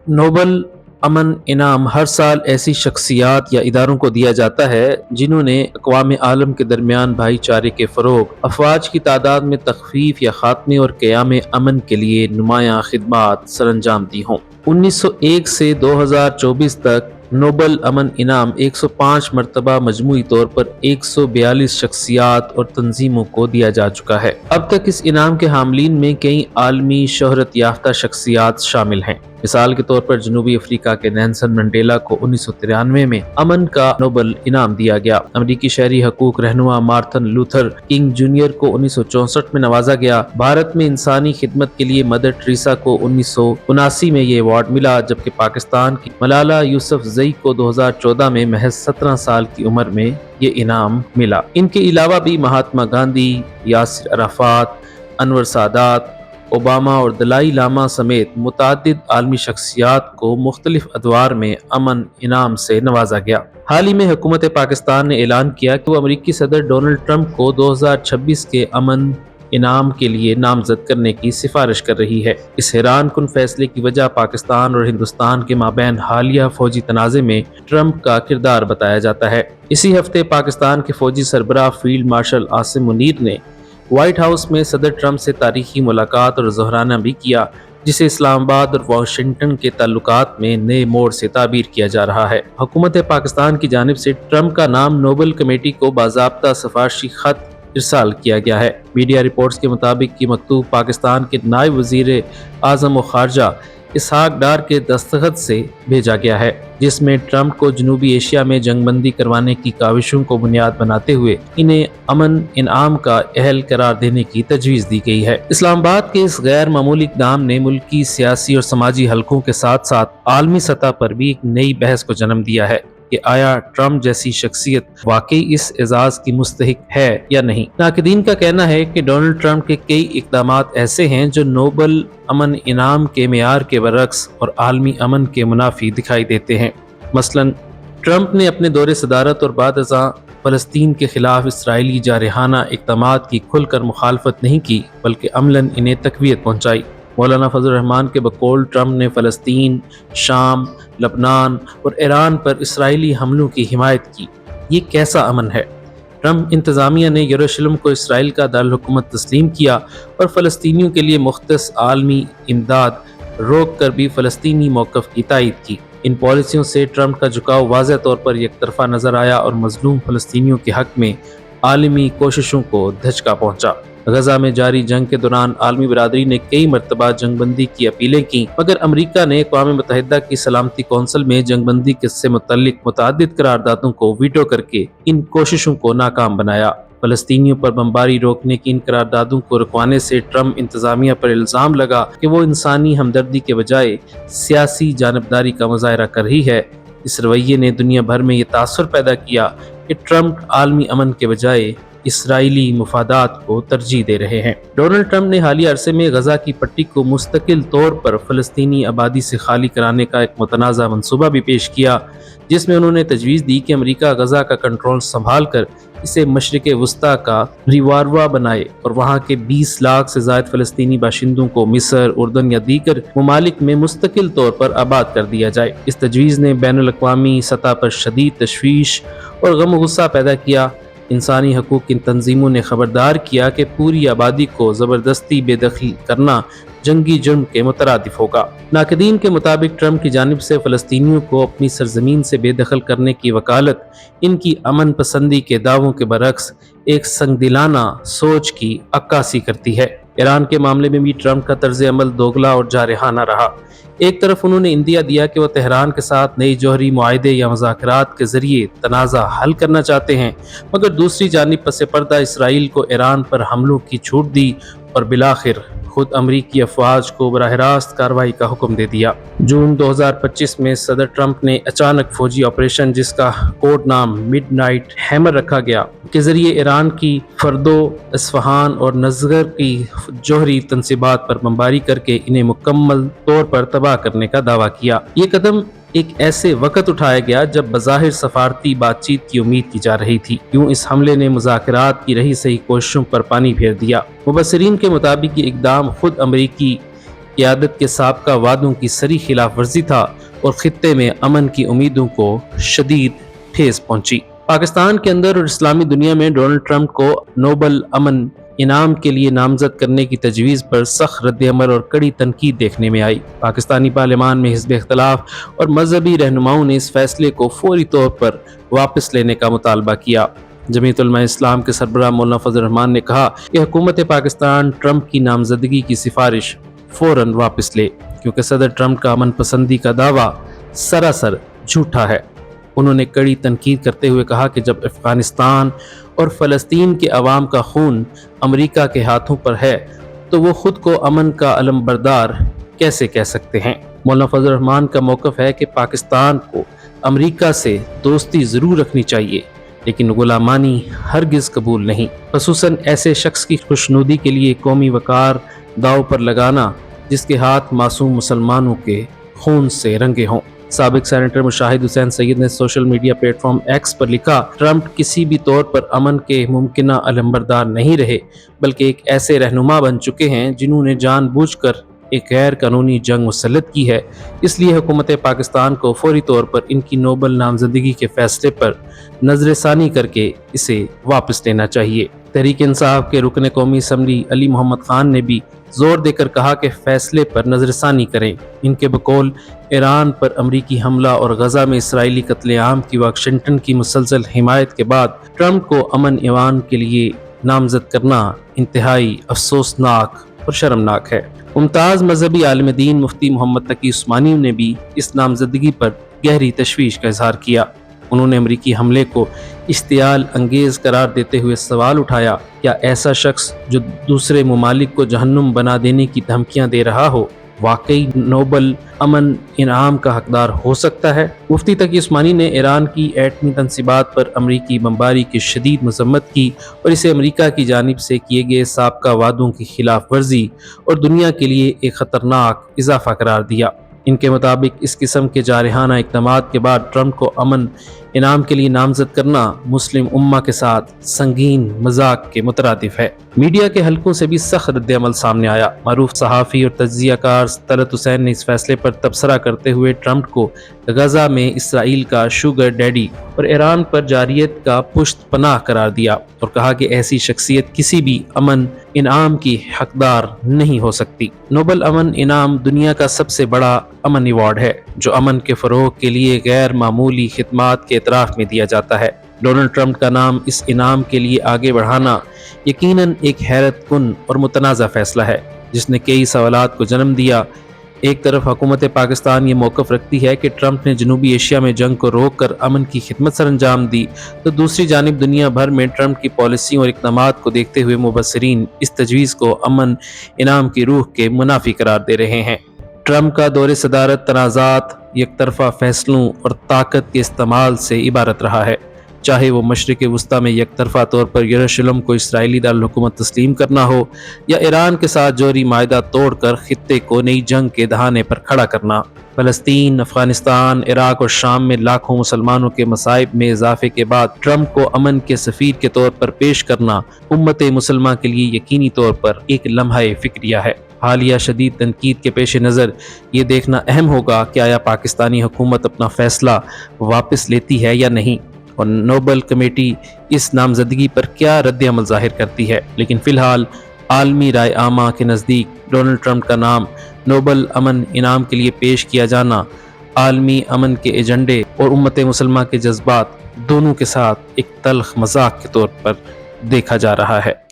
Nobel امن انعام ہر سال ایسی شخصیات یا اداروں کو دیا جاتا ہے جنہوں نے اقوام عالم کے درمیان بھائی چارے کے فروغ، افواج کی تعداد میں تخفیف یا خاتمے اور قیام امن کے لیے نمایاں خدمات سر انجام دی ہوں۔ 1901 سے 2024 تک نوبل امن انعام 105 مرتبہ مجموعی طور پر 142 شخصیات اور تنظیموں کو دیا جا چکا ہے۔ اب تک اس انعام کے حاملین میں کئی عالمی شہرت یافتہ شخصیات شامل ہیں۔ مثال کے طور پر جنوبی افریقہ کے نیلسن منڈیلا کو 1993 میں امن کا نوبل انعام دیا گیا۔ امریکی شہری حقوق رہنما مارٹن لوتھر کنگ جونیئر کو 1964 میں نوازا گیا۔ بھارت میں انسانی خدمت کے لیے مدر ٹریسا کو 1979 میں یہ ایوارڈ ملا، جبکہ پاکستان کی ملالہ یوسفزئی کو 2014 میں محض 17 سال کی عمر میں یہ انعام ملا۔ ان کے علاوہ بھی مہاتما گاندھی، یاسر عرفات، انور سادات، اوباما اور دلائی لاما سمیت متعدد عالمی شخصیات کو مختلف ادوار میں امن انعام سے نوازا گیا۔ حال ہی میں حکومت پاکستان نے اعلان کیا کہ وہ امریکی صدر ڈونلڈ ٹرمپ کو 2026 کے امن انعام کے لیے نامزد کرنے کی سفارش کر رہی ہے۔ اس حیران کن فیصلے کی وجہ پاکستان اور ہندوستان کے مابین حالیہ فوجی تنازع میں ٹرمپ کا کردار بتایا جاتا ہے۔ اسی ہفتے پاکستان کے فوجی سربراہ فیلڈ مارشل عاصم منیر نے وائٹ ہاؤس میں صدر ٹرمپ سے تاریخی ملاقات اور ظہرانہ بھی کیا، جسے اسلام آباد اور واشنگٹن کے تعلقات میں نئے موڑ سے تعبیر کیا جا رہا ہے۔ حکومت پاکستان کی جانب سے ٹرمپ کا نام نوبل کمیٹی کو باضابطہ سفارشی خط ارسال کیا گیا ہے۔ میڈیا رپورٹس کے مطابق یہ مکتوب پاکستان کے نائب وزیر اعظم و خارجہ اسحاق ڈار کے دستخط سے بھیجا گیا ہے، جس میں ٹرمپ کو جنوبی ایشیا میں جنگ بندی کروانے کی کاوشوں کو بنیاد بناتے ہوئے انہیں امن انعام کا اہل قرار دینے کی تجویز دی گئی ہے۔ اسلام آباد کے اس غیر معمولی اقدام نے ملکی سیاسی اور سماجی حلقوں کے ساتھ ساتھ عالمی سطح پر بھی ایک نئی بحث کو جنم دیا ہے کہ آیا ٹرمپ جیسی شخصیت واقعی اس اعزاز کی مستحق ہے یا نہیں۔ ناقدین کا کہنا ہے کہ ڈونلڈ ٹرمپ کے کئی اقدامات ایسے ہیں جو نوبل امن انعام کے معیار کے برعکس اور عالمی امن کے منافی دکھائی دیتے ہیں۔ مثلاً ٹرمپ نے اپنے دور صدارت اور بعد ازاں فلسطین کے خلاف اسرائیلی جارحانہ اقدامات کی کھل کر مخالفت نہیں کی، بلکہ عملاً انہیں تقویت پہنچائی۔ مولانا فضل الرحمان کے بقول ٹرمپ نے فلسطین، شام، لبنان اور ایران پر اسرائیلی حملوں کی حمایت کی۔ یہ کیسا امن ہے؟ ٹرمپ انتظامیہ نے یروشلم کو اسرائیل کا دارالحکومت تسلیم کیا اور فلسطینیوں کے لیے مختص عالمی امداد روک کر بھی فلسطینی موقف کی تائید کی۔ ان پالیسیوں سے ٹرمپ کا جھکاؤ واضح طور پر یک طرفہ نظر آیا اور مظلوم فلسطینیوں کے حق میں عالمی کوششوں کو دھچکا پہنچا۔ غزہ میں جاری جنگ کے دوران عالمی برادری نے کئی مرتبہ جنگ بندی کی اپیلیں کی، مگر امریکہ نے اقوام متحدہ کی سلامتی کونسل میں جنگ بندی سے متعلق متعدد قراردادوں کو ویٹو کر کے ان کوششوں کو ناکام بنایا۔ فلسطینیوں پر بمباری روکنے کی ان قراردادوں کو رکوانے سے ٹرمپ انتظامیہ پر الزام لگا کہ وہ انسانی ہمدردی کے بجائے سیاسی جانبداری کا مظاہرہ کر رہی ہے۔ اس رویے نے دنیا بھر میں یہ تاثر پیدا کیا کہ ٹرمپ عالمی امن کے بجائے اسرائیلی مفادات کو ترجیح دے رہے ہیں۔ ڈونلڈ ٹرمپ نے حالیہ عرصے میں غزہ کی پٹی کو مستقل طور پر فلسطینی آبادی سے خالی کرانے کا ایک متنازع منصوبہ بھی پیش کیا، جس میں انہوں نے تجویز دی کہ امریکہ غزہ کا کنٹرول سنبھال کر اسے مشرق وسطیٰ کا ریواروا بنائے اور وہاں کے 20 لاکھ سے زائد فلسطینی باشندوں کو مصر، اردن یا دیگر ممالک میں مستقل طور پر آباد کر دیا جائے۔ اس تجویز نے بین الاقوامی سطح پر شدید تشویش اور غم و غصہ پیدا کیا۔ انسانی حقوق کی تنظیموں نے خبردار کیا کہ پوری آبادی کو زبردستی بے دخل کرنا جنگی جرم کے مترادف ہوگا۔ ناقدین کے مطابق ٹرمپ کی جانب سے فلسطینیوں کو اپنی سرزمین سے بے دخل کرنے کی وکالت ان کی امن پسندی کے دعووں کے برعکس ایک سنگدلانہ سوچ کی عکاسی کرتی ہے۔ ایران کے معاملے میں بھی ٹرمپ کا طرز عمل دوگلا اور جارحانہ رہا۔ ایک طرف انہوں نے اندیا دیا کہ وہ تہران کے ساتھ نئی جوہری معاہدے یا مذاکرات کے ذریعے تنازع حل کرنا چاہتے ہیں، مگر دوسری جانب پس پردہ اسرائیل کو ایران پر حملوں کی چھوٹ دی اور بالآخر خود امریکی افواج کو براہ راست کارروائی کا حکم دے دیا۔ جون 2025 میں صدر ٹرمپ نے اچانک فوجی آپریشن، جس کا کوڈ نام مڈ نائٹ ہیمر رکھا گیا، کے ذریعے ایران کی فردو، اصفہان اور نزغر کی جوہری تنصیبات پر بمباری کر کے انہیں مکمل طور پر تباہ کرنے کا دعویٰ کیا۔ یہ قدم ایک ایسے وقت اٹھایا گیا جب بظاہر سفارتی بات چیت کی امید کی جا رہی تھی۔ یوں اس حملے نے مذاکرات کی رہی سہی کوششوں پر پانی پھیر دیا۔ مبصرین کے مطابق یہ اقدام خود امریکی قیادت کے سابقہ وعدوں کی سری خلاف ورزی تھا اور خطے میں امن کی امیدوں کو شدید ٹھیس پہنچی۔ پاکستان کے اندر اور اسلامی دنیا میں ڈونلڈ ٹرمپ کو نوبل امن انعام کے لیے نامزد کرنے کی تجویز پر سخت رد عمل اور کڑی تنقید دیکھنے میں آئی۔ پاکستانی پارلیمان میں حزب اختلاف اور مذہبی رہنماؤں نے اس فیصلے کو فوری طور پر واپس لینے کا مطالبہ کیا۔ جمعیت علماء اسلام کے سربراہ مولانا فضل الرحمان نے کہا کہ حکومت پاکستان ٹرمپ کی نامزدگی کی سفارش فوراً واپس لے، کیونکہ صدر ٹرمپ کا امن پسندی کا دعویٰ سراسر جھوٹا ہے۔ انہوں نے کڑی تنقید کرتے ہوئے کہا کہ جب افغانستان اور فلسطین کے عوام کا خون امریکہ کے ہاتھوں پر ہے تو وہ خود کو امن کا علم بردار کیسے کہہ سکتے ہیں؟ مولانا فضل الرحمان کا موقف ہے کہ پاکستان کو امریکہ سے دوستی ضرور رکھنی چاہیے، لیکن غلامانی ہرگز قبول نہیں، خصوصاً ایسے شخص کی خوشنودی کے لیے قومی وقار داؤ پر لگانا جس کے ہاتھ معصوم مسلمانوں کے خون سے رنگے ہوں۔ سابق سینیٹر مشاہد حسین سید نے social media platform X پر لکھا، ٹرمپ کسی بھی طور پر امن کے ممکنہ علمبردار نہیں رہے، بلکہ ایک ایسے رہنما بن چکے ہیں جنہوں نے جان بوجھ کر ایک غیر قانونی جنگ مسلط کی ہے۔ اس لیے حکومت پاکستان کو فوری طور پر ان کی نوبل نامزدگی کے فیصلے پر نظر ثانی کر کے اسے واپس لینا چاہیے۔ تحریک انصاف کے رکن قومی اسمبلی علی محمد خان نے بھی زور دے کر کہا کہ فیصلے پر نظر ثانی کریں۔ ان کے بقول ایران پر امریکی حملہ اور غزہ میں اسرائیلی قتل عام کی واشنگٹن کی مسلسل حمایت کے بعد ٹرمپ کو امن ایوان کے لیے نامزد کرنا انتہائی افسوسناک اور شرمناک ہے۔ ممتاز مذہبی عالم دین مفتی محمد تقی عثمانی نے بھی اس نامزدگی پر گہری تشویش کا اظہار کیا۔ انہوں نے امریکی حملے کو اشتعال انگیز قرار دیتے ہوئے سوال اٹھایا، کیا ایسا شخص جو دوسرے ممالک کو جہنم بنا دینے کی دھمکیاں دے رہا ہو واقعی نوبل امن انعام کا حقدار ہو سکتا ہے؟ مفتی تقی عثمانی نے ایران کی ایٹمی تنصیبات پر امریکی بمباری کی شدید مذمت کی اور اسے امریکہ کی جانب سے کیے گئے سابقہ وعدوں کی خلاف ورزی اور دنیا کے لیے ایک خطرناک اضافہ قرار دیا۔ ان کے مطابق اس قسم کے جارحانہ اقدامات کے بعد ٹرمپ کو امن انعام کے لیے نامزد کرنا مسلم امہ کے ساتھ سنگین مذاق کے مترادف ہے۔ میڈیا کے حلقوں سے بھی سخت رد عمل سامنے آیا۔ معروف صحافی اور تجزیہ کار طلعت حسین نے اس فیصلے پر تبصرہ کرتے ہوئے ٹرمپ کو غزہ میں اسرائیل کا شوگر ڈیڈی اور ایران پر جارحیت کا پشت پناہ قرار دیا اور کہا کہ ایسی شخصیت کسی بھی امن انعام کی حقدار نہیں ہو سکتی۔ نوبل امن انعام دنیا کا سب سے بڑا امن ایوارڈ ہے جو امن کے فروغ کے لیے غیر معمولی خدمات کے اعتراف میں دیا جاتا ہے۔ ڈونلڈ ٹرمپ کا نام اس انعام کے لیے آگے بڑھانا یقیناً ایک حیرت کن اور متنازع فیصلہ ہے جس نے کئی سوالات کو جنم دیا۔ ایک طرف حکومت پاکستان یہ موقف رکھتی ہے کہ ٹرمپ نے جنوبی ایشیا میں جنگ کو روک کر امن کی خدمت سر انجام دی، تو دوسری جانب دنیا بھر میں ٹرمپ کی پالیسیوں اور اقدامات کو دیکھتے ہوئے مبصرین اس تجویز کو امن انعام کی روح کے منافی قرار دے رہے ہیں۔ ٹرمپ کا دور صدارت تنازعات، یک طرفہ فیصلوں اور طاقت کے استعمال سے عبارت رہا ہے، چاہے وہ مشرق وسطیٰ میں یک طرفہ طور پر یروشلم کو اسرائیلی دارالحکومت تسلیم کرنا ہو یا ایران کے ساتھ جوہری معاہدہ توڑ کر خطے کو نئی جنگ کے دہانے پر کھڑا کرنا۔ فلسطین، افغانستان، عراق اور شام میں لاکھوں مسلمانوں کے مصائب میں اضافے کے بعد ٹرمپ کو امن کے سفیر کے طور پر پیش کرنا امت مسلمہ کے لیے یقینی طور پر ایک لمحہ فکریہ ہے۔ حالیہ شدید تنقید کے پیش نظر یہ دیکھنا اہم ہوگا کہ آیا پاکستانی حکومت اپنا فیصلہ واپس لیتی ہے یا نہیں، اور نوبل کمیٹی اس نامزدگی پر کیا رد عمل ظاہر کرتی ہے۔ لیکن فی الحال عالمی رائے عامہ کے نزدیک ڈونلڈ ٹرمپ کا نام نوبل امن انعام کے لیے پیش کیا جانا عالمی امن کے ایجنڈے اور امت مسلمہ کے جذبات دونوں کے ساتھ ایک تلخ مذاق کے طور پر دیکھا جا رہا ہے۔